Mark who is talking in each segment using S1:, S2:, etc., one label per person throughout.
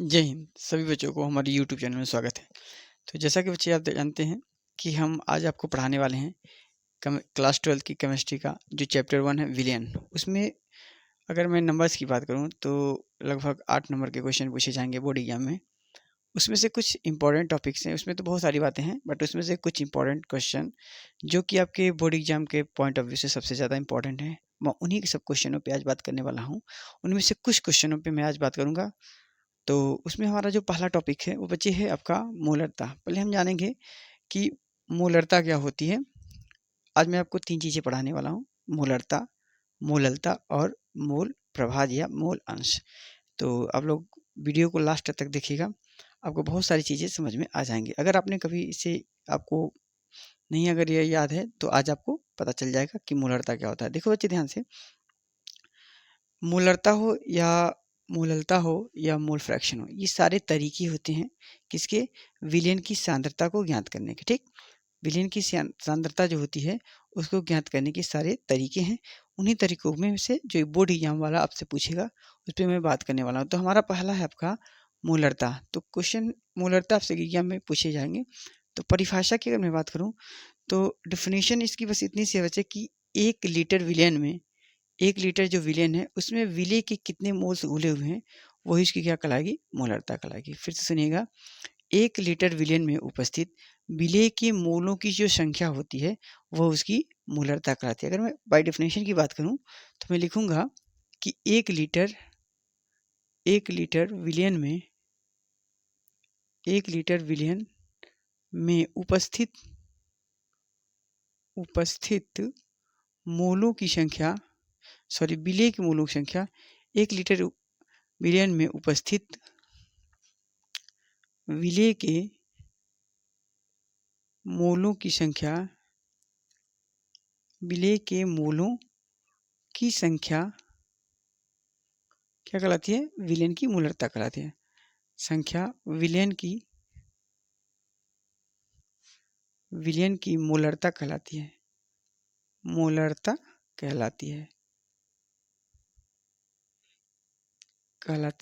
S1: जय हिंद। सभी बच्चों को हमारे यूट्यूब चैनल में स्वागत है। तो जैसा कि बच्चे आप जानते हैं कि हम आज आपको पढ़ाने वाले हैं क्लास 12 की केमिस्ट्री का जो चैप्टर 1 है विलयन। उसमें अगर मैं नंबर्स की बात करूं तो लगभग 8 नंबर के क्वेश्चन पूछे जाएंगे बोर्ड एग्जाम में। उसमें से कुछ इंपॉर्टेंट टॉपिक्स हैं, उसमें तो बहुत सारी बातें हैं बट उसमें से कुछ इंपॉर्टेंट क्वेश्चन जो कि आपके बोर्ड एग्जाम के पॉइंट ऑफ व्यू से सबसे ज़्यादा इंपॉर्टेंट है, मैं उन्हीं सब क्वेश्चनों पे आज बात करने वाला हूँ। उनमें से कुछ क्वेश्चनों पे मैं आज बात करूँगा। तो उसमें हमारा जो पहला टॉपिक है वो बच्चे है आपका मोलरता। पहले हम जानेंगे कि मोलरता क्या होती है। आज मैं आपको 3 चीज़ें पढ़ाने वाला हूँ, मोलरता, मोललता और मोल प्रभाज या मोल अंश। तो आप लोग वीडियो को लास्ट तक देखिएगा, आपको बहुत सारी चीज़ें समझ में आ जाएँगी। अगर आपने कभी इसे आपको नहीं अगर ये याद है तो आज आपको पता चल जाएगा कि मोलरता क्या होता है। देखो बच्चे ध्यान से, मोलरता हो या मोललता हो या मोल फ्रैक्शन हो, ये सारे तरीके होते हैं किसके, विलयन की सांद्रता को ज्ञात करने के। ठीक, विलयन की सांद्रता जो होती है उसको ज्ञात करने के सारे तरीके हैं। उन्हीं तरीकों में से जो बोर्ड एग्जाम वाला आपसे पूछेगा उस पर मैं बात करने वाला हूँ। तो हमारा पहला है आपका मोलरता। तो क्वेश्चन मोलरता आपसे एग्जाम में पूछे जाएंगे। तो परिभाषा की अगर मैं बात करूँ तो डिफिनेशन इसकी बस इतनी सी है बच्चे कि 1 लीटर विलयन में, 1 लीटर जो विलयन है उसमें विलय के कितने मोल्स घुले हुए हैं वही इसकी क्या कहलाएगी, मोलरता कहलाएगी। फिर से सुनिएगा, 1 लीटर विलयन में उपस्थित विलय के मोलों की जो संख्या होती है वह उसकी मोलरता कहलाती है। अगर मैं बाय डेफिनेशन की बात करूं तो मैं लिखूंगा कि 1 लीटर विलयन में, 1 लीटर विलयन में उपस्थित मोलों की संख्या, सॉरी विलय के मोलों की संख्या, 1 लीटर विलयन में उपस्थित विलय के मोलों की संख्या, विलय के मोलों की संख्या क्या कहलाती है, विलयन की मोलरता कहलाती है। संख्या विलयन की मोलरता कहलाती है, मोलरता कहलाती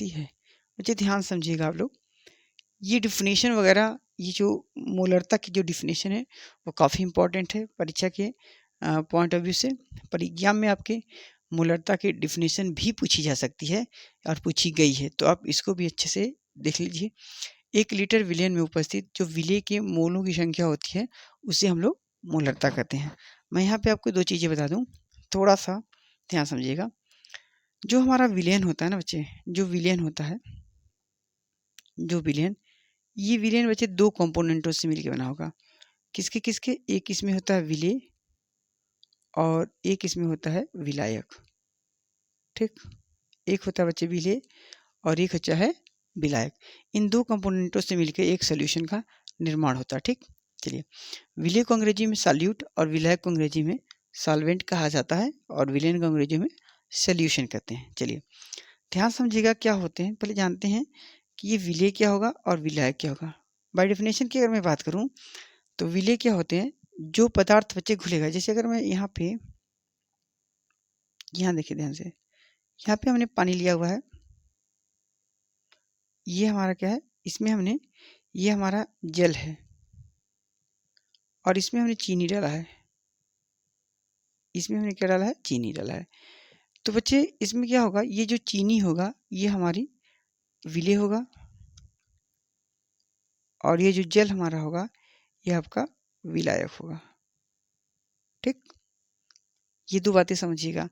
S1: है। मुझे ध्यान समझिएगा आप लोग, ये डिफिनेशन वगैरह, ये जो मोलरता की जो डिफिनेशन है वो काफ़ी इंपॉर्टेंट है परीक्षा के पॉइंट ऑफ व्यू से। पर एग्जाम में आपके मोलरता की डिफिनेशन भी पूछी जा सकती है और पूछी गई है, तो आप इसको भी अच्छे से देख लीजिए। 1 लीटर विलयन में उपस्थित जो विलय के मोलों की संख्या होती है उसे हम लोग मोलरता कहते हैं। मैं यहाँ पे आपको 2 चीज़ें बता दूँ, थोड़ा सा ध्यान समझिएगा। जो हमारा विलयन होता है ना बच्चे, जो विलयन होता है, जो विलयन, ये विलयन बच्चे 2 कंपोनेंटों से मिलकर बना होगा। किसके किसके, एक इसमें होता है विलय और एक इसमें होता है विलायक। ठीक, एक होता है बच्चे विलय और एक होता है विलायक। इन 2 कंपोनेंटों से मिलकर एक सॉल्यूशन का निर्माण होता है। ठीक, चलिए, विलय को अंग्रेजी में सॉल्यूट और विलायक को अंग्रेजी में सॉल्वेंट कहा जाता है और विलयन को अंग्रेजी में सॉल्यूशन कहते हैं। चलिए ध्यान समझिएगा क्या होते हैं, पहले जानते हैं कि ये विलय क्या होगा और विलायक क्या होगा। बाय डेफिनेशन की अगर मैं बात करूं तो विलय क्या होते हैं, जो पदार्थ बच्चे घुलेगा। जैसे अगर मैं यहाँ पे, यहाँ देखिए ध्यान से, यहाँ पे हमने पानी लिया हुआ है, ये हमारा क्या है, इसमें हमने, ये हमारा जल है और इसमें हमने चीनी डाला है, इसमें हमने क्या डाला है, चीनी डाला है। तो बच्चे इसमें क्या होगा, ये जो चीनी होगा ये हमारी विलय होगा और ये जो जल हमारा होगा ये आपका विलायक होगा। ठीक, ये 2 बातें समझिएगा।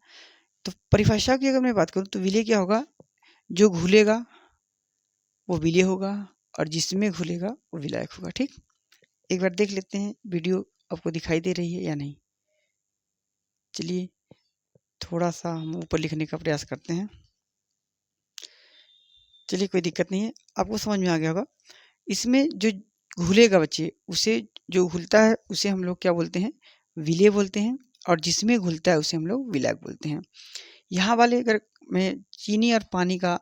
S1: तो परिभाषा की अगर मैं बात करूँ तो विलय क्या होगा, जो घुलेगा वो विलय होगा और जिसमें घुलेगा वो विलायक होगा। ठीक, एक बार देख लेते हैं वीडियो आपको दिखाई दे रही है या नहीं। चलिए थोड़ा सा हम ऊपर लिखने का प्रयास करते हैं। चलिए कोई दिक्कत नहीं है, आपको समझ में आ गया होगा। इसमें जो घुलेगा बच्चे, उसे, जो घुलता है उसे हम लोग क्या बोलते हैं, विलय बोलते हैं और जिसमें घुलता है उसे हम लोग विलायक बोलते हैं। यहाँ वाले अगर मैं चीनी और पानी का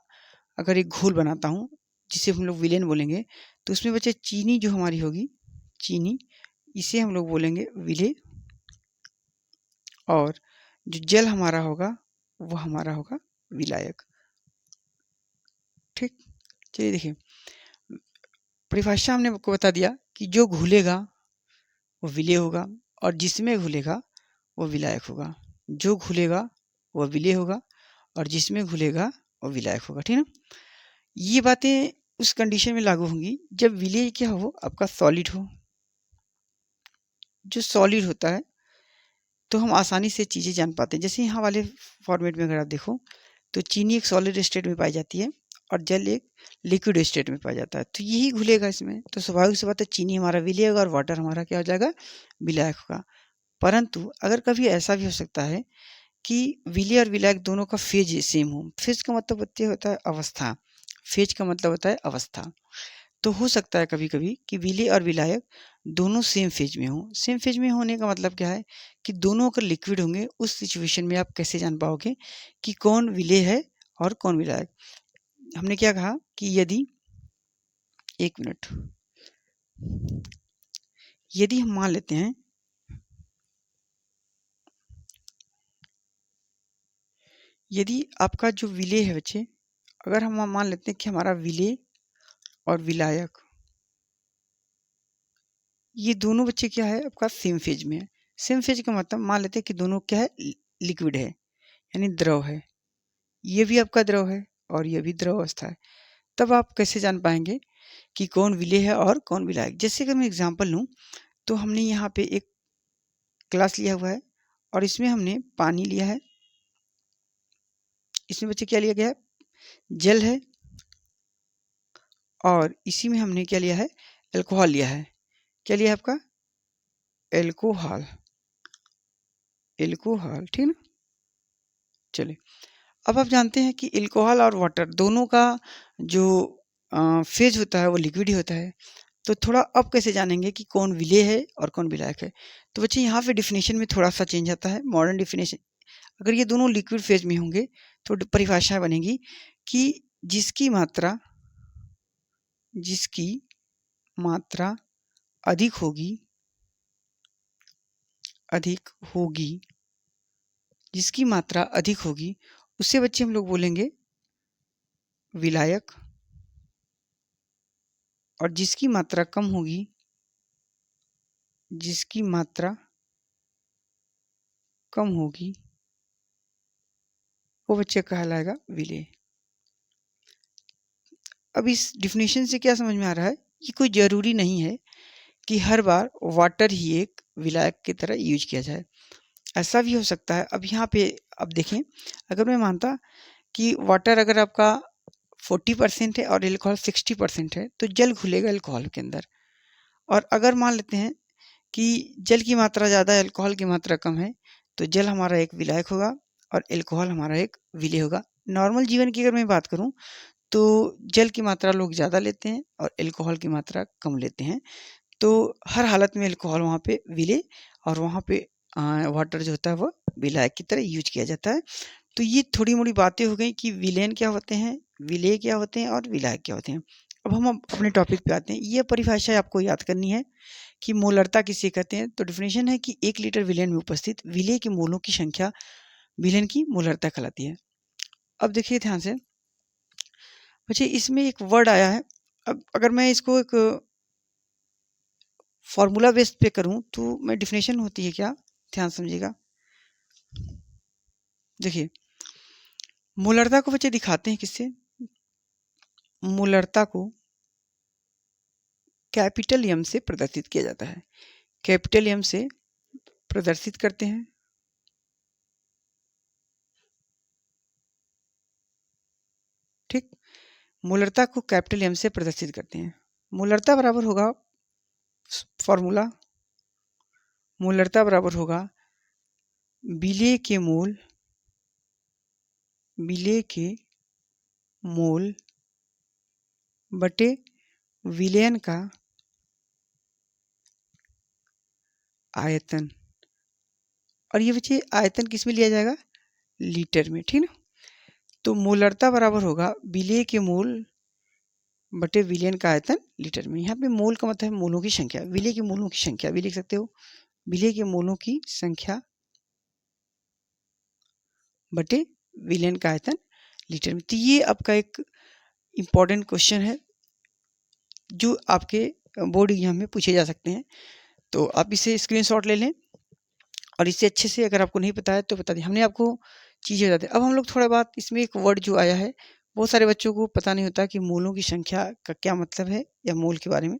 S1: अगर एक घोल बनाता हूँ जिसे हम लोग विलेन बोलेंगे, तो उसमें बच्चे चीनी जो हमारी होगी, चीनी, इसे हम लोग बोलेंगे विलय और जो जल हमारा होगा वो हमारा होगा विलायक। ठीक, चलिए देखिए, परिभाषा हमने आपको बता दिया कि जो घुलेगा वो विलेय होगा और जिसमें घुलेगा वो विलायक होगा। जो घुलेगा वो विलेय होगा और जिसमें घुलेगा वो विलायक होगा, ठीक है ना? ये बातें उस कंडीशन में लागू होंगी जब विलेय क्या हो, आपका सॉलिड हो। जो सॉलिड होता है तो हम आसानी से चीज़ें जान पाते हैं। जैसे यहाँ वाले फॉर्मेट में अगर आप देखो तो चीनी एक सॉलिड स्टेट में पाई जाती है और जल एक लिक्विड स्टेट में पाया जाता है, तो यही घुलेगा इसमें। तो स्वाभाविक सी बात है, चीनी हमारा विलेय होगा और वाटर हमारा क्या हो जाएगा, विलायक होगा। परंतु अगर कभी ऐसा भी हो सकता है कि विलेय और विलायक दोनों का फेज सेम हो। फेज का मतलब होता है अवस्था। फेज का मतलब होता है अवस्था। तो हो सकता है कभी कभी कि विलेय और विलायक दोनों सेम फेज में हो। सेम फेज में होने का मतलब क्या है कि दोनों अगर लिक्विड होंगे, उस सिचुएशन में आप कैसे जान पाओगे कि कौन विलेय है और कौन विलायक। हमने क्या कहा कि यदि, एक मिनट, यदि हम मान लेते हैं, यदि आपका जो विलेय है बच्चे, अगर हम मान लेते हैं कि हमारा विलेय और विलायक ये दोनों बच्चे क्या है, आपका सेम फेज में है। सेम फेज का मतलब मान लेते हैं कि दोनों क्या है, लिक्विड है, यानी द्रव है। ये भी आपका द्रव है और ये भी द्रव अवस्था है। तब आप कैसे जान पाएंगे कि कौन विलेय है और कौन विलायक। जैसे अगर मैं एग्जांपल लूँ तो हमने यहाँ पे एक ग्लास लिया हुआ है और इसमें हमने पानी लिया है। इसमें बच्चे क्या लिया गया है, जल है, और इसी में हमने क्या लिया है, अल्कोहल लिया है। क्या लिया है आपका, एल्कोहल, एल्कोहल, ठीक ना। चलिए, अब आप जानते हैं कि अल्कोहल और वाटर दोनों का जो फेज होता है वो लिक्विड ही होता है। तो थोड़ा अब कैसे जानेंगे कि कौन विलेय है और कौन विलायक है। तो बच्चे यहाँ पे डिफिनेशन में थोड़ा सा चेंज आता है, मॉडर्न डिफिनेशन। अगर ये दोनों लिक्विड फेज में होंगे तो परिभाषा बनेगी कि जिसकी मात्रा, जिसकी मात्रा अधिक होगी, अधिक होगी, जिसकी मात्रा अधिक होगी उससे बच्चे हम लोग बोलेंगे विलायक, और जिसकी मात्रा कम होगी, जिसकी मात्रा कम होगी वो बच्चे कहलाएगा विलेय। अब इस डिफिनेशन से क्या समझ में आ रहा है कि कोई ज़रूरी नहीं है कि हर बार वाटर ही एक विलायक की तरह यूज किया जाए। ऐसा भी हो सकता है। अब यहाँ पे अब देखें, अगर मैं मानता कि वाटर अगर आपका 40% है और अल्कोहल 60% है तो जल घुलेगा अल्कोहल के अंदर। और अगर मान लेते हैं कि जल की मात्रा ज़्यादा है, अल्कोहल की मात्रा कम है, तो जल हमारा एक विलायक होगा और अल्कोहल हमारा एक विलेय होगा। नॉर्मल जीवन की अगर मैं बात करूँ तो जल की मात्रा लोग ज़्यादा लेते हैं और अल्कोहल की मात्रा कम लेते हैं। तो हर हालत में अल्कोहल वहाँ पे विलेय और वहाँ पे वाटर जो होता है वो विलायक की तरह यूज किया जाता है। तो ये थोड़ी-मोड़ी बातें हो गई कि विलेन क्या होते हैं, विलेय क्या होते हैं और विलायक क्या होते हैं। अब हम अपने टॉपिक पे आते हैं। ये परिभाषा आपको याद करनी है कि मोलरता किसे कहते हैं। तो डेफिनेशन है कि 1 लीटर विलेन में उपस्थित विलेय के मोलों की संख्या विलेन की मोलरता कहलाती है। अब देखिए ध्यान से, बच्चे इसमें एक वर्ड आया है। अब अगर मैं इसको एक फॉर्मूला बेस्ड पे करूँ तो मैं डेफिनेशन होती है क्या, ध्यान समझिएगा। देखिए, मोलरता को बच्चे दिखाते हैं किससे, मोलरता को कैपिटल एम से प्रदर्शित किया जाता है। कैपिटल एम से प्रदर्शित करते हैं। ठीक, मोलरता को कैपिटल एम से प्रदर्शित करते हैं। मोलरता बराबर होगा, फॉर्मूला, मोलरता बराबर होगा विलेय के मोल, विलेय के मोल बटे विलयन का आयतन। और ये बच्चे आयतन किस में लिया जाएगा, लीटर में, ठीक ना। तो मोलरता बराबर होगा विलेय के मोल बटे विलयन का आयतन लीटर में। यहाँ पे मोल का मतलब है मोलों की संख्या, विलेय के मोलों की संख्या भी लिख सकते हो, विलेय के मोलों की संख्या बटे विलयन का आयतन लीटर में। तो ये आपका एक इम्पॉर्टेंट क्वेश्चन है जो आपके बोर्ड एग्जाम में पूछे जा सकते हैं। तो आप इसे स्क्रीनशॉट ले लें और इसे अच्छे से, अगर आपको नहीं पता है तो बता दें। हमने आपको चीज़ें बता दी। अब हम लोग थोड़ा बात, इसमें एक वर्ड जो आया है, बहुत सारे बच्चों को पता नहीं होता कि मोलों की संख्या का क्या मतलब है या मोल के बारे में।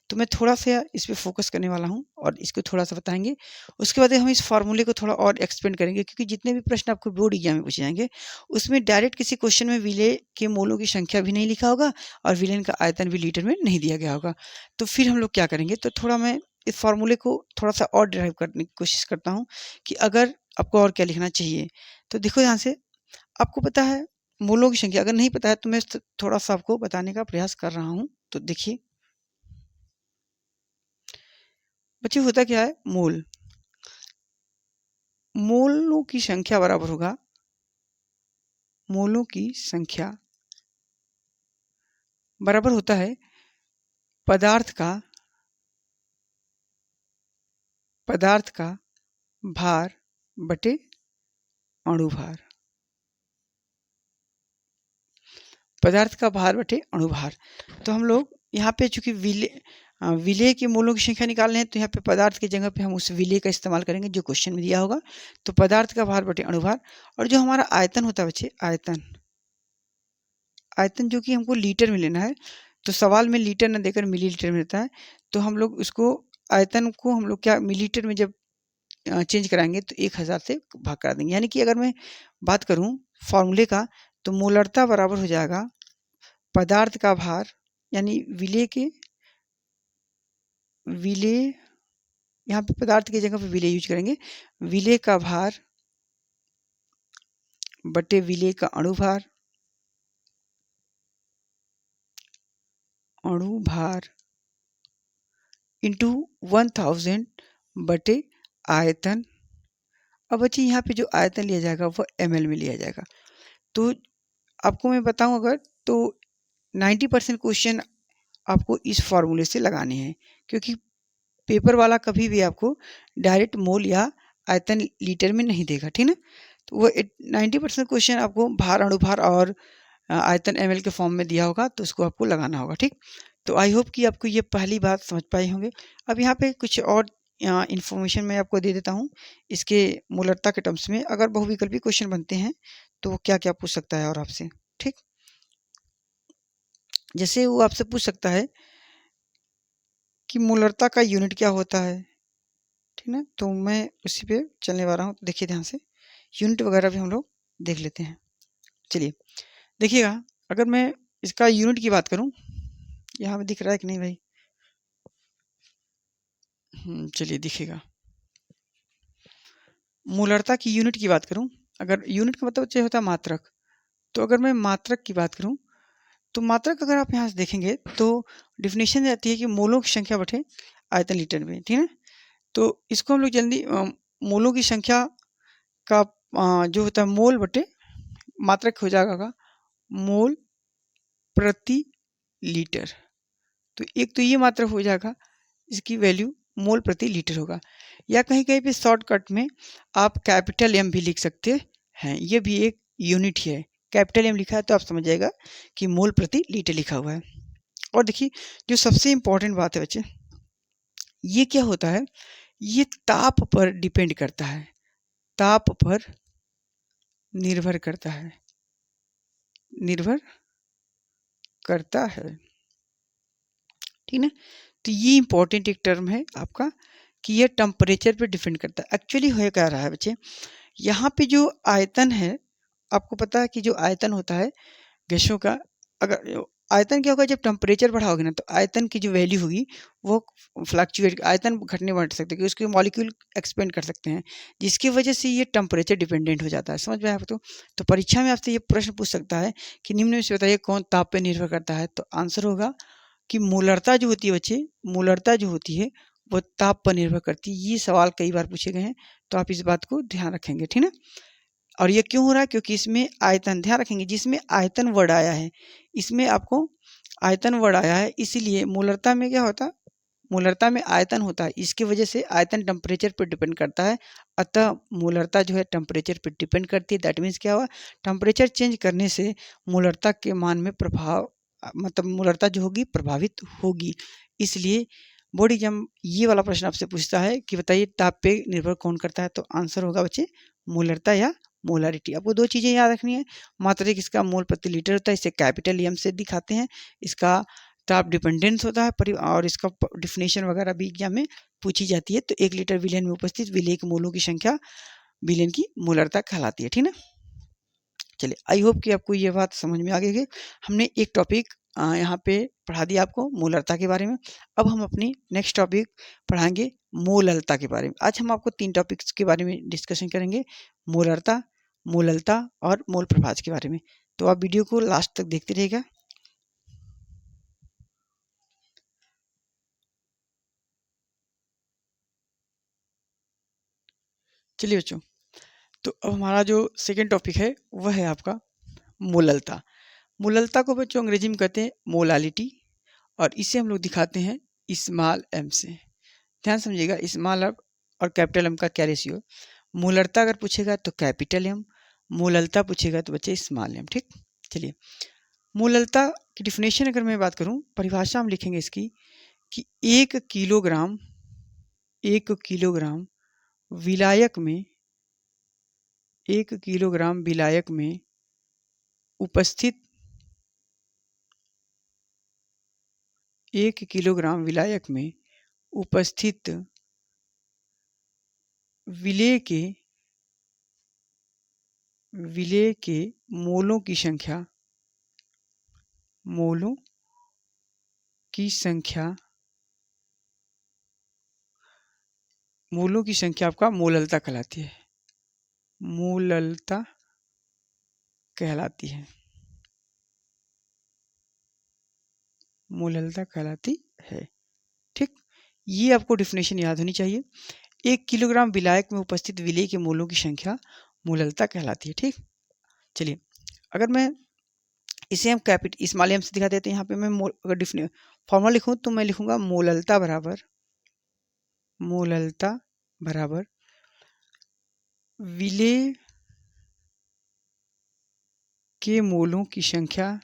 S1: तो मैं थोड़ा-सा इस पे फ़ोकस करने वाला हूँ और इसको थोड़ा-सा बताएँगे। उसके बाद हम इस फ़ॉर्मूले को थोड़ा और एक्सपेंड करेंगे, क्योंकि जितने भी प्रश्न आपको बोर्ड एग्जाम में पूछे जाएँगे, उसमें डायरेक्ट किसी क्वेश्चन में विलेय के मोलों की संख्या भी नहीं लिखा होगा और विलेय का आयतन भी लीटर में नहीं दिया गया होगा। तो फिर हम लोग क्या करेंगे, तो थोड़ा मैं इस फ़ॉर्मूले को थोड़ा-सा और डिराइव करने की कोशिश करता हूँ कि अगर आपको और क्या लिखना चाहिए। तो देखो यहाँ से, आपको पता है मोलों की संख्या, अगर नहीं पता है तो मैं थोड़ा-सा आपको बताने का प्रयास कर रहा हूँ। तो देखिए बच्चे, होता क्या है, मोल, मोलों की संख्या बराबर होगा, मोलों की संख्या बराबर होता है पदार्थ का भार बटे अणु भार। पदार्थ का भार बटे अणु भार। तो हम लोग यहाँ पे चूंकि विलेय के मोलों की संख्या निकाल रहे हैं, तो यहाँ पे पदार्थ की जगह पे हम उस विलेय का इस्तेमाल करेंगे जो क्वेश्चन में दिया होगा। तो पदार्थ का भार बटे अणु भार, और जो हमारा आयतन होता है बच्चे, आयतन जो कि हमको लीटर में लेना है, तो सवाल में लीटर न देकर मिलीलीटर में रहता है। तो हम लोग उसको, आयतन को हम लोग क्या, मिलीलीटर में जब चेंज कराएंगे तो 1000 से भाग करा देंगे। यानी कि अगर मैं बात करूं फॉर्मूले का, तो मोलरता बराबर हो जाएगा पदार्थ का भार, यानी विलेय, यहाँ पे पदार्थ की जगह पे विलेय यूज करेंगे, विलेय का भार बटे विलेय का अणु भार इंटू 1000 बटे आयतन। अब बच्चे यहाँ पे जो आयतन लिया जाएगा वो ml में लिया जाएगा। तो आपको मैं बताऊं, अगर तो 90% क्वेश्चन आपको इस फॉर्मूले से लगाने हैं, क्योंकि पेपर वाला कभी भी आपको डायरेक्ट मोल या आयतन लीटर में नहीं देगा, ठीक ना। तो वो 90% क्वेश्चन आपको भार, अणुभार और आयतन ml के फॉर्म में दिया होगा, तो उसको आपको लगाना होगा, ठीक। तो आई होप कि आपको ये पहली बात समझ पाए होंगे। अब यहाँ पे कुछ और इन्फॉर्मेशन मैं आपको दे देता हूँ इसके मोलरता के टर्म्स में। अगर बहुविकल्पी क्वेश्चन बनते हैं तो क्या क्या पूछ सकता है और आपसे, ठीक। जैसे वो आपसे पूछ सकता है कि मोलरता का यूनिट क्या होता है, ठीक ना। तो मैं उसी पे चलने वाला हूँ। तो देखिए ध्यान से, यूनिट वगैरह भी हम लोग देख लेते हैं। चलिए देखिएगा, अगर मैं इसका यूनिट की बात करूँ, यहाँ पे दिख रहा है कि नहीं भाई? चलिए दिखेगा। मोलरता की यूनिट की बात करूं, अगर यूनिट का मतलब होता है मात्रक, तो अगर मैं मात्रक की बात करूं, तो मात्रक अगर आप यहाँ से देखेंगे तो डिफिनेशन रहती है कि मोलों की संख्या बटे आयतन लीटर में, ठीक है। तो इसको हम लोग जल्दी मोलों की संख्या का जो होता है मोल बटे मात्रक हो जाएगा मोल प्रति लीटर। तो एक तो ये मात्रक हो जाएगा, इसकी वैल्यू मोल प्रति लीटर होगा, या कहीं कहीं पे शॉर्टकट में आप कैपिटल एम भी लिख सकते हैं, ये भी एक यूनिट ही है। कैपिटल एम लिखा है तो आप समझ जाएगा कि मोल प्रति लीटर लिखा हुआ है। और देखिए जो सबसे इम्पोर्टेंट बात है बच्चे, ये क्या होता है, ये ताप पर डिपेंड करता है, ताप पर निर्भर करता है, ठीक ना। तो ये इंपॉर्टेंट एक टर्म है आपका कि ये टेम्परेचर पे डिपेंड करता है। एक्चुअली हो क्या रहा है बच्चे, यहाँ पे जो आयतन है, आपको पता है कि जो आयतन होता है गैसों का, अगर आयतन क्या होगा, जब टेम्परेचर बढ़ाओगे ना, तो आयतन की जो वैल्यू होगी वो फ्लक्चुएट, आयतन घटने बढ़ सकते हैं, उसके मॉलिक्यूल एक्सपेंड कर सकते हैं, जिसकी वजह से ये टेम्परेचर डिपेंडेंट हो जाता है। समझ में आया आपको? तो परीक्षा में आपसे ये प्रश्न पूछ सकता है कि निम्न में से बताइए कौन ताप पर निर्भर करता है। तो आंसर होगा कि मोलरता जो होती है बच्चे, मोलरता जो होती है वो ताप पर निर्भर करती है। ये सवाल कई बार पूछे गए हैं, तो आप इस बात को ध्यान रखेंगे, ठीक है। और ये क्यों हो रहा है, क्योंकि इसमें आयतन, ध्यान रखेंगे, जिसमें आयतन वर्ड आया है, इसमें आपको आयतन वर्ड आया है, इसीलिए मोलरता में क्या होता है, मोलरता में आयतन होता है, इसकी वजह से आयतन टेम्परेचर पर डिपेंड करता है। अतः मोलरता जो है टेम्परेचर पर डिपेंड करती है। दैट मीन्स क्या हुआ, टेम्परेचर चेंज करने से मोलरता के मान में प्रभाव मतलब मोलरता जो होगी प्रभावित होगी। इसलिए बोर्ड एग्जाम ये वाला प्रश्न आपसे पूछता है कि बताइए ताप पे निर्भर कौन करता है, तो आंसर होगा बच्चे मोलरता या मोलारिटी। आपको दो चीज़ें याद रखनी है, मात्रक इसका मोल प्रति लीटर होता है, इसे कैपिटल एम से दिखाते हैं, इसका ताप डिपेंडेंस होता है और इसका डिफिनेशन वगैरह भी एग्जाम में पूछी जाती है। तो 1 लीटर विलयन में उपस्थित विलेय के मोलों की संख्या विलयन की मोलरता कहलाती है, ठीक ना। चलिए, आई होप कि आपको ये बात समझ में आ गई है। हमने एक टॉपिक यहाँ पे पढ़ा दिया आपको मोलरता के बारे में। अब हम अपनी नेक्स्ट टॉपिक पढ़ाएंगे मोललता के बारे में। आज हम आपको 3 टॉपिक्स के बारे में डिस्कशन करेंगे, मोलरता, मोललता और मोल प्रभाज के बारे में। तो आप वीडियो को लास्ट तक देखते रहिएगा। चलिए बच्चों, तो अब हमारा जो सेकेंड टॉपिक है वह है आपका मोललता। मोललता को बच्चों अंग्रेजी में कहते हैं मोलालिटी, और इसे हम लोग दिखाते हैं स्मॉल एम से। ध्यान समझिएगा, स्मॉल एम और कैपिटल एम का क्या रेशियो है। मोलरता अगर पूछेगा तो कैपिटल एम, मोललता पूछेगा तो बच्चे स्मॉल एम, ठीक। चलिए, मोललता की डिफिनेशन अगर मैं बात करूं, परिभाषा हम लिखेंगे इसकी कि 1 किलोग्राम विलायक में 1 किलोग्राम विलायक में उपस्थित 1 किलोग्राम विलायक में उपस्थित विलेय के मोलों की संख्या आपका मोललता कहलाती है। मोललता कहलाती है, मोललता कहलाती है, ठीक। ये आपको डिफिनेशन याद होनी चाहिए। 1 किलोग्राम विलायक में उपस्थित विलेय के मोलों की संख्या मोललता कहलाती है, ठीक। चलिए, अगर मैं इसे हम कैपिटल स्मॉल एम से दिखा देते हैं। यहाँ पे मैं अगर फॉर्मूला लिखूँ तो मैं लिखूंगा मोललता बराबर विलेय के मोलों की संख्या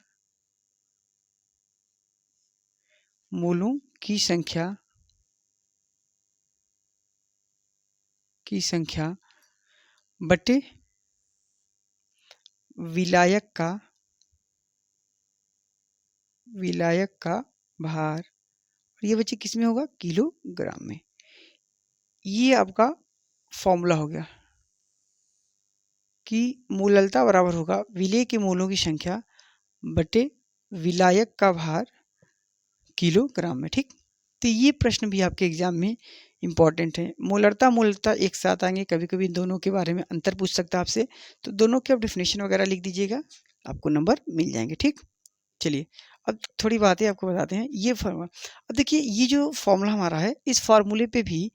S1: बटे विलायक का भार। ये बच्चे किस में होगा, किलोग्राम में। ये आपका फॉर्मूला हो गया कि मोललता बराबर होगा विलेय के मोलों की संख्या बटे विलायक का भार किलोग्राम में, ठीक। तो ये प्रश्न भी आपके एग्जाम में इंपॉर्टेंट है। मोललता एक साथ आएंगे, कभी कभी दोनों के बारे में अंतर पूछ सकता है आपसे, तो दोनों के आप डिफिनेशन वगैरह लिख दीजिएगा, आपको नंबर मिल जाएंगे, ठीक। चलिए, अब थोड़ी बातें आपको बताते हैं। ये फॉर्मूला, अब देखिए ये जो फॉर्मूला हमारा है, इस फॉर्मूले पे भी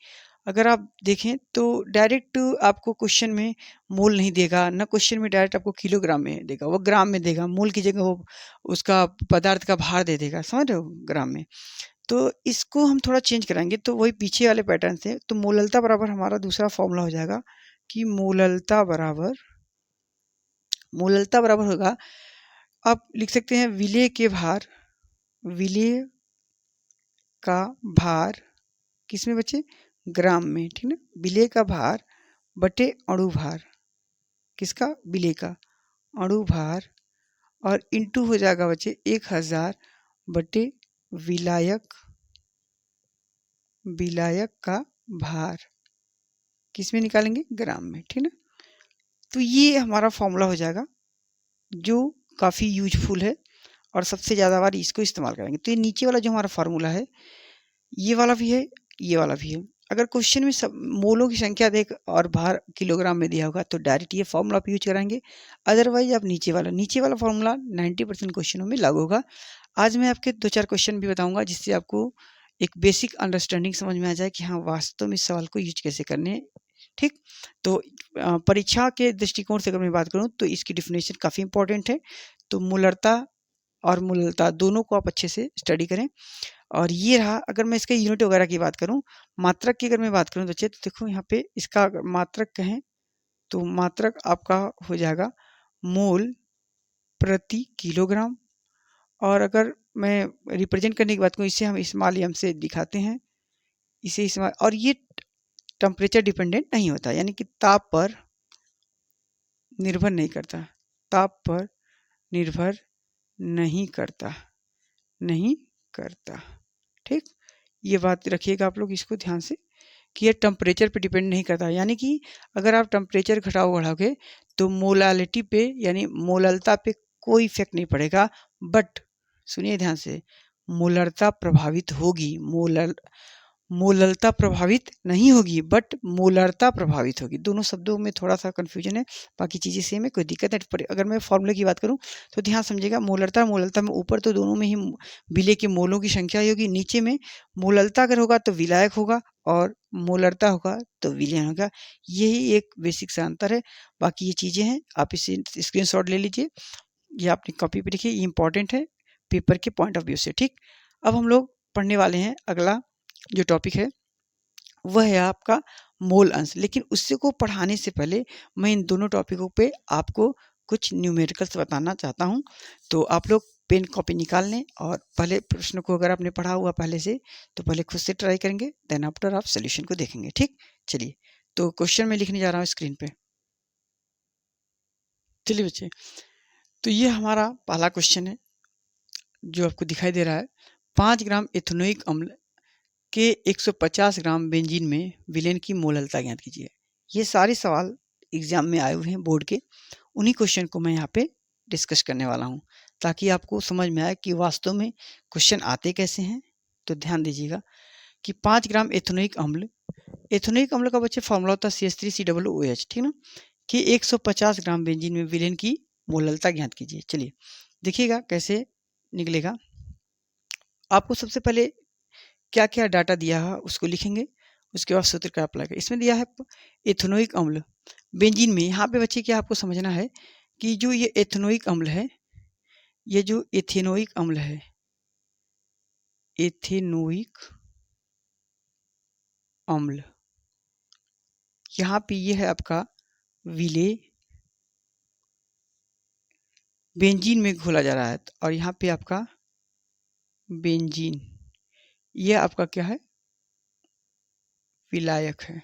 S1: अगर आप देखें तो डायरेक्ट आपको क्वेश्चन में मोल नहीं देगा, ना क्वेश्चन में डायरेक्ट आपको किलोग्राम में देगा, वो ग्राम में देगा। मोल की जगह वो उसका पदार्थ का भार दे देगा, समझ रहे हो, ग्राम में। तो इसको हम थोड़ा चेंज कराएंगे, तो वही पीछे वाले पैटर्न से। तो मोललता बराबर हमारा दूसरा फॉर्मूला हो जाएगा कि मोललता बराबर होगा, आप लिख सकते हैं विलेय का भार किसमें बच्चे, ग्राम में, ठीक ना। विलेय का भार बटे अणु भार, किसका, विलेय का, अणु भार, और इंटू हो जाएगा बच्चे 1000 बटे विलायक का भार, किसमें निकालेंगे, ग्राम में, ठीक ना। तो ये हमारा फॉर्मूला हो जाएगा जो काफ़ी यूजफुल है, और सबसे ज़्यादा बार इसको इस्तेमाल करेंगे। तो ये नीचे वाला जो हमारा फार्मूला है, ये वाला भी है, ये वाला भी है। अगर क्वेश्चन में सब मोलों की संख्या देख और भार किलोग्राम में दिया होगा तो डायरेक्ट ये फॉर्मूला आप यूज कराएंगे, अदरवाइज आप नीचे वाला फॉर्मूला 90% क्वेश्चनों में लागू होगा। आज मैं आपके 2-4 क्वेश्चन भी बताऊंगा, जिससे आपको एक बेसिक अंडरस्टैंडिंग समझ में आ जाए कि हाँ, वास्तव में इस सवाल को यूज कैसे करने हैं, ठीक। तो परीक्षा के दृष्टिकोण से अगर मैं बात करूँ तो इसकी डिफिनेशन काफ़ी इंपॉर्टेंट है। तो मोलरता और मोललता दोनों को आप अच्छे से स्टडी करें। और ये रहा, अगर मैं इसके यूनिट वगैरह की बात करूं, मात्रक की अगर मैं बात करूं बच्चे, तो देखो यहाँ पे इसका अगर मात्रक कहें तो मात्रक आपका हो जाएगा मोल प्रति किलोग्राम, और अगर मैं रिप्रेजेंट करने की बात करूँ, इसे हम स्मॉल एम से दिखाते हैं, इसे स्मॉल, और ये टेम्परेचर डिपेंडेंट नहीं होता, यानी कि ताप पर निर्भर नहीं करता, ताप पर निर्भर नहीं करता, नहीं करता। ठीक, ये बात रखिएगा आप लोग इसको ध्यान से कि ये टेम्परेचर पे डिपेंड नहीं करता, यानी कि अगर आप टेम्परेचर घटाओ बढ़ाओगे तो मोलालिटी पे यानी मोललता पे कोई इफेक्ट नहीं पड़ेगा, बट सुनिए ध्यान से, मोलरता प्रभावित होगी, मोललता प्रभावित नहीं होगी बट मोलरता प्रभावित होगी। दोनों शब्दों में थोड़ा सा कन्फ्यूजन है, बाकी चीज़ें सेम है, कोई दिक्कत नहीं। पर अगर मैं फॉर्मूले की बात करूं तो ध्यान समझिएगा, मोलरता मोललता में ऊपर तो दोनों में ही विलेय के मोलों की संख्या ही होगी, नीचे में मोललता अगर होगा तो विलायक होगा और मोलरता होगा तो विलयन होगा। यही एक बेसिक सा अंतर है, बाकी ये चीज़ें हैं, आप इसे स्क्रीनशॉट ले लीजिए, ये अपनी कॉपी पे लिखिए, ये इंपॉर्टेंट है पेपर के पॉइंट ऑफ व्यू से। ठीक, अब हम लोग पढ़ने वाले हैं अगला जो टॉपिक है वह है आपका मोल अंश। लेकिन उससे को पढ़ाने से पहले मैं इन दोनों टॉपिकों पे आपको कुछ न्यूमेरिकल्स बताना चाहता हूं। तो आप लोग पेन कॉपी निकाल लें और पहले प्रश्न को अगर आपने पढ़ा हुआ पहले से तो पहले खुद से ट्राई करेंगे, देन आफ्टर आप सोल्यूशन को देखेंगे। ठीक, चलिए तो क्वेश्चन मैं लिखने जा रहा हूँ स्क्रीन पे। चलिए बच्चे, तो ये हमारा पहला क्वेश्चन है जो आपको दिखाई दे रहा है। 5 ग्राम एथेनोइक अम्ल के 150 ग्राम बेंजीन में विलेन की मोललता ज्ञात कीजिए। ये सारे सवाल एग्जाम में आए हुए हैं बोर्ड के, उन्हीं क्वेश्चन को मैं यहाँ पे डिस्कस करने वाला हूँ ताकि आपको समझ में आए कि वास्तव में क्वेश्चन आते कैसे हैं। तो ध्यान दीजिएगा कि 5 ग्राम एथेनोइक अम्ल, एथेनोइक अम्ल का बच्चे फॉर्मूला होता है CH3COOH, ठीक ना, कि 150 ग्राम बेंजीन में विलेन की मोललता ज्ञात कीजिए। चलिए देखिएगा कैसे निकलेगा। आपको सबसे पहले क्या क्या डाटा दिया है उसको लिखेंगे, उसके बाद सूत्र का अप्लाई करें। इसमें दिया है एथेनोइक अम्ल बेंजीन में, यहाँ पे बच्चे क्या आपको समझना है कि जो ये एथेनोइक अम्ल है, ये जो एथेनोइक अम्ल है, एथेनोइक अम्ल, यहाँ पे ये है आपका विलेय, बेंजीन में घोला जा रहा है, और यहाँ पे आपका बेंजीन, ये आपका क्या है, विलायक है।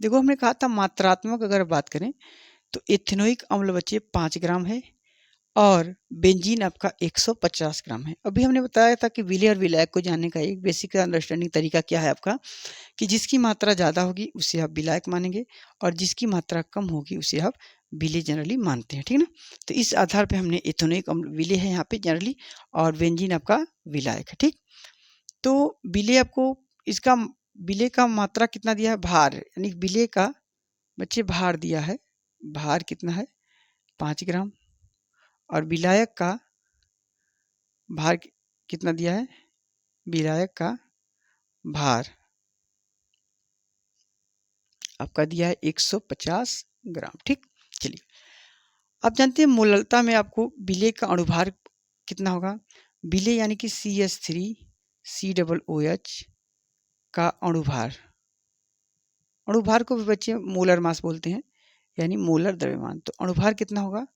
S1: देखो हमने कहा था मात्रात्मक अगर बात करें तो एथेनोइक अम्ल बच्चे 5 ग्राम है और बेंजीन आपका 150 ग्राम है। अभी हमने बताया था कि विलेय और विलायक को जानने का एक बेसिक अंडरस्टैंडिंग तरीका क्या है आपका, कि जिसकी मात्रा ज़्यादा होगी उसे आप विलायक मानेंगे और जिसकी मात्रा कम होगी उसे आप विलेय जनरली मानते हैं, ठीक ना। तो इस आधार पे हमने एथेनोइक अम्ल विलेय है यहाँ पे जनरली और बेंजीन आपका विलायक है। ठीक, तो विलेय आपको इसका विलेय का मात्रा कितना दिया है, भार, यानी विलेय का बच्चे भार दिया है, भार कितना है 5 ग्राम, और विलायक का भार कितना दिया है, विलायक का भार आपका दिया है 150 ग्राम। ठीक, चलिए आप जानते हैं मोललता में आपको विलेय का अणुभार कितना होगा, विलेय यानी कि CH3COOH का अणुभार, अणुभार को भी बच्चे मोलर मास बोलते हैं यानी मोलर द्रव्यमान। तो अणुभार कितना होगा,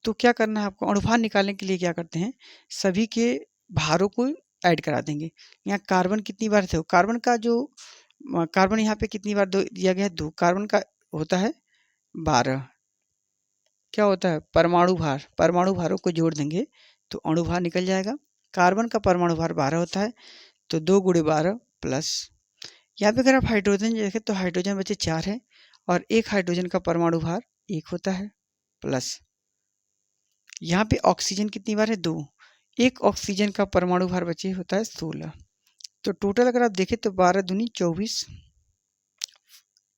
S1: तो क्या करना है आपको, अणुभार निकालने के लिए क्या करते हैं, सभी के भारों को ऐड करा देंगे। यहाँ कार्बन कितनी बार थे, कार्बन का जो कार्बन यहाँ पे कितनी बार दिया गया है, 2, कार्बन का होता है 12, क्या होता है परमाणु भार, परमाणु भारों को जोड़ देंगे तो अणु भार निकल जाएगा। कार्बन का परमाणु भार 12 होता है, तो 2 × 12 प्लस, यहाँ पे अगर आप हाइड्रोजन देखें तो हाइड्रोजन बच्चे 4 है और एक हाइड्रोजन का परमाणु भार 1 होता है, प्लस यहाँ पे ऑक्सीजन कितनी बार है 2, एक ऑक्सीजन का परमाणु भार बच्चे होता है 16। तो टोटल अगर आप देखें तो 12 दूनी 24,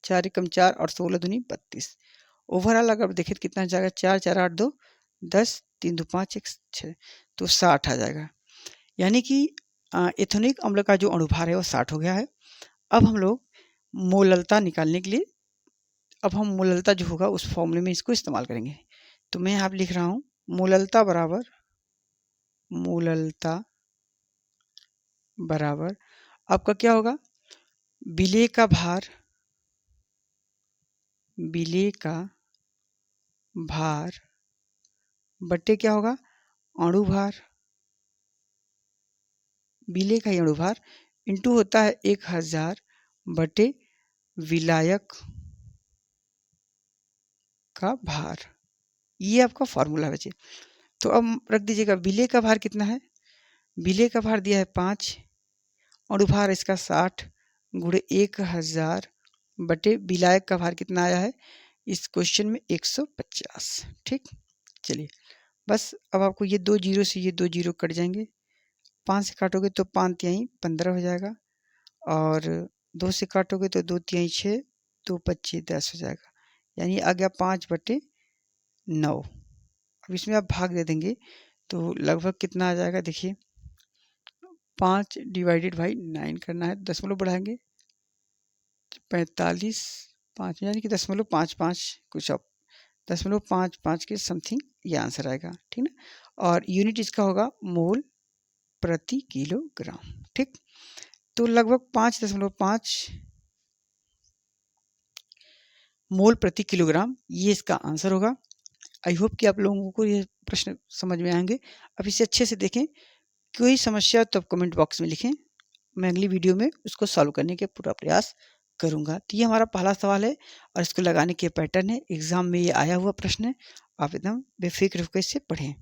S1: 4 एकम 4 और 16 दूनी 32। ओवरऑल अगर देखें तो कितना जाएगा, 4 4 8 2 10, 3 2 5 1 6, तो 60 आ जाएगा। यानी कि एथेनोइक अम्ल का जो अणुभार है वो 60 हो गया है। अब हम लोग मोललता निकालने के लिए, अब हम मोललता जो होगा उस फॉर्मूले में इसको इस्तेमाल करेंगे। तो मैं यहाँ पे लिख रहा हूँ मोललता बराबर, मोललता बराबर आपका क्या होगा, विलेय का भार, विलेय का भार बट्टे क्या होगा, अणु भार, विलेय का अणुभार इंटू होता है 1000 बटे विलायक का भार। ये आपका फॉर्मूला है बच्चे। तो अब रख दीजिएगा विलेय का भार कितना है, विलेय का भार दिया है 5, अणुभार इसका 60 गुणे 1000 बटे विलायक का भार कितना आया है इस क्वेश्चन में 150। ठीक, चलिए बस अब आपको ये 2 जीरो से ये 2 जीरो कट जाएंगे, 5 से काटोगे तो 5 तिहाई 15 हो जाएगा, और 2 से काटोगे तो 2 तिहाई 6, 2 पच्चीस 10 हो जाएगा, यानी आ गया 5/9। अब इसमें आप भाग दे देंगे तो लगभग कितना आ जाएगा, देखिए 5 डिवाइडेड बाई 9 करना है, दशमलव बढ़ाएंगे 45, 5 यानी कि 0.55 कुछ अब 0.55 के समथिंग ये आंसर आएगा। ठीक ना, और यूनिट इसका होगा मोल प्रति किलोग्राम। ठीक, तो लगभग 5.5 मोल प्रति किलोग्राम ये इसका आंसर होगा। आई होप कि आप लोगों को ये प्रश्न समझ में आएंगे। अब इसे अच्छे से देखें, कोई समस्या तो आप कमेंट बॉक्स में लिखें, मैं अगली वीडियो में उसको सॉल्व करने के पूरा प्रयास करूंगा। तो ये हमारा पहला सवाल है और इसको लगाने के पैटर्न है, एग्जाम में ये आया हुआ प्रश्न है, आप एकदम बेफिक्र होकर इसे पढ़ें।